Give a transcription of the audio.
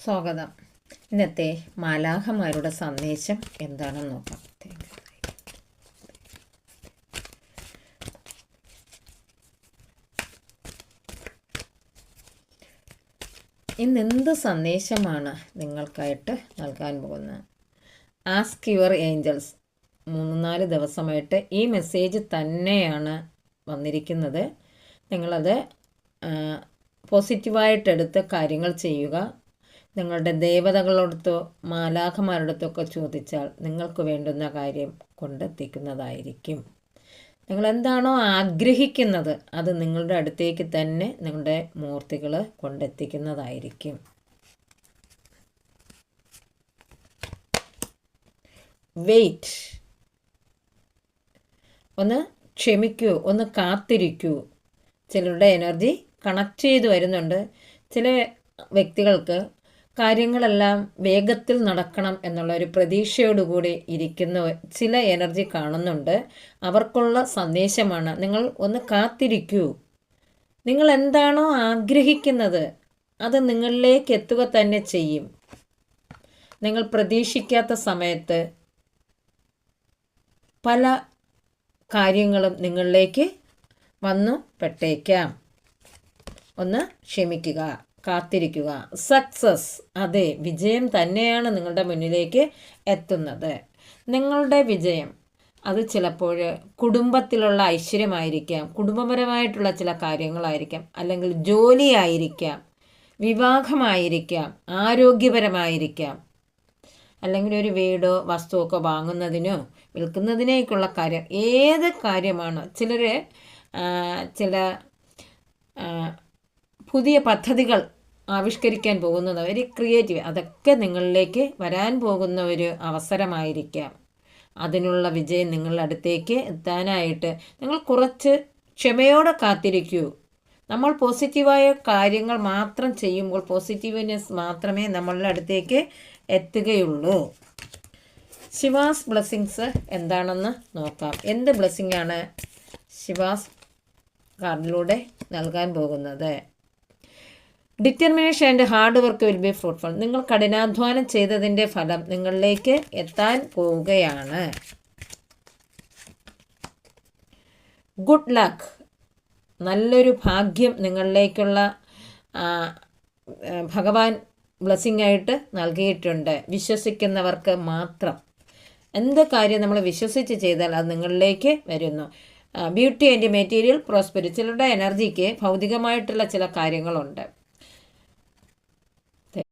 സ്വാഗതം. ഇന്നത്തെ മാലാഖമാരുടെ സന്ദേശം എന്താണെന്ന് നോക്കാം. ഇന്നെന്ത് സന്ദേശമാണ് നിങ്ങൾക്കായിട്ട് നൽകാൻ പോകുന്നത്? Ask your Angeles. 3-4 ദിവസമായിട്ട് ഈ മെസ്സേജ് തന്നെയാണ് വന്നിരിക്കുന്നത്. നിങ്ങളത് പോസിറ്റീവായിട്ടെടുത്ത് കാര്യങ്ങൾ ചെയ്യുക. നിങ്ങളുടെ ദേവതകളോടത്തോ മാലാഖമാരോടത്തൊക്കെ ചോദിച്ചാൽ നിങ്ങൾക്ക് വേണ്ടുന്ന കാര്യം കൊണ്ടെത്തിക്കുന്നതായിരിക്കും. നിങ്ങൾ എന്താണോ ആഗ്രഹിക്കുന്നത് അത് നിങ്ങളുടെ അടുത്തേക്ക് തന്നെ നിങ്ങളുടെ മൂർത്തികൾ കൊണ്ടെത്തിക്കുന്നതായിരിക്കും. വെയിറ്റ്. ഒന്ന് ക്ഷമിക്കൂ, ഒന്ന് കാത്തിരിക്കൂ. ചിലരുടെ എനർജി കണക്ട് ചെയ്ത് വരുന്നുണ്ട്. ചില വ്യക്തികൾക്ക് കാര്യങ്ങളെല്ലാം വേഗത്തിൽ നടക്കണം എന്നുള്ള ഒരു പ്രതീക്ഷയോടുകൂടി ഇരിക്കുന്ന ചില എനർജി കാണുന്നുണ്ട്. അവർക്കുള്ള സന്ദേശമാണ്, നിങ്ങൾ ഒന്ന് കാത്തിരിക്കൂ. നിങ്ങൾ എന്താണോ ആഗ്രഹിക്കുന്നത് അത് നിങ്ങളിലേക്ക് എത്തുക തന്നെ ചെയ്യും. നിങ്ങൾ പ്രതീക്ഷിക്കാത്ത സമയത്ത് പല കാര്യങ്ങളും നിങ്ങളിലേക്ക് വന്നു പെട്ടേക്കാം. ഒന്ന് ക്ഷമിക്കുക, കാത്തിരിക്കുക. സക്സസ്, അതെ, വിജയം തന്നെയാണ് നിങ്ങളുടെ മുന്നിലേക്ക് എത്തുന്നത്. നിങ്ങളുടെ വിജയം അത് ചിലപ്പോൾ കുടുംബത്തിലുള്ള ഐശ്വര്യമായിരിക്കാം, കുടുംബപരമായിട്ടുള്ള ചില കാര്യങ്ങളായിരിക്കാം, അല്ലെങ്കിൽ ജോലിയായിരിക്കാം, വിവാഹമായിരിക്കാം, ആരോഗ്യപരമായിരിക്കാം, അല്ലെങ്കിൽ ഒരു വീടോ വസ്തുവൊക്കെ വാങ്ങുന്നതിനോ വിൽക്കുന്നതിനേക്കുള്ള കാര്യം, ഏത് കാര്യമാണ്. ചില പുതിയ പദ്ധതികൾ ആവിഷ്കരിക്കാൻ പോകുന്നത്, ഒരു ക്രിയേറ്റീവ്, അതൊക്കെ നിങ്ങളിലേക്ക് വരാൻ പോകുന്ന ഒരു അവസരമായിരിക്കാം. അതിനുള്ള വിജയം നിങ്ങളുടെ അടുത്തേക്ക് എത്താനായിട്ട് നിങ്ങൾ കുറച്ച് ക്ഷമയോടെ കാത്തിരിക്കൂ. നമ്മൾ പോസിറ്റീവായ കാര്യങ്ങൾ മാത്രം ചെയ്യുമ്പോൾ പോസിറ്റീവ്നെസ് മാത്രമേ നമ്മളുടെ അടുത്തേക്ക് എത്തുകയുള്ളൂ. ശിവാസ് ബ്ലെസ്സിങ്സ് എന്താണെന്ന് നോക്കാം. എന്ത് ബ്ലെസ്സിങ് ആണ് ശിവാസ് കാർഡിലൂടെ നൽകാൻ പോകുന്നത്? Determination and hard work will be fruitful. നിങ്ങൾ കഠിനാധ്വാനം ചെയ്തതിൻ്റെ ഫലം നിങ്ങളിലേക്ക് എത്താൻ പോവുകയാണ്. ഗുഡ് ലക്ക്, നല്ലൊരു ഭാഗ്യം നിങ്ങളിലേക്കുള്ള ഭഗവാൻ ബ്ലെസ്സിങ് ആയിട്ട് നൽകിയിട്ടുണ്ട്. വിശ്വസിക്കുന്നവർക്ക് മാത്രം. എന്ത് കാര്യം നമ്മൾ വിശ്വസിച്ച് ചെയ്താൽ അത് നിങ്ങളിലേക്ക് വരുന്നു. Beauty and material prosperity. ചിലരുടെ എനർജിക്ക് ഭൗതികമായിട്ടുള്ള ചില കാര്യങ്ങളുണ്ട്.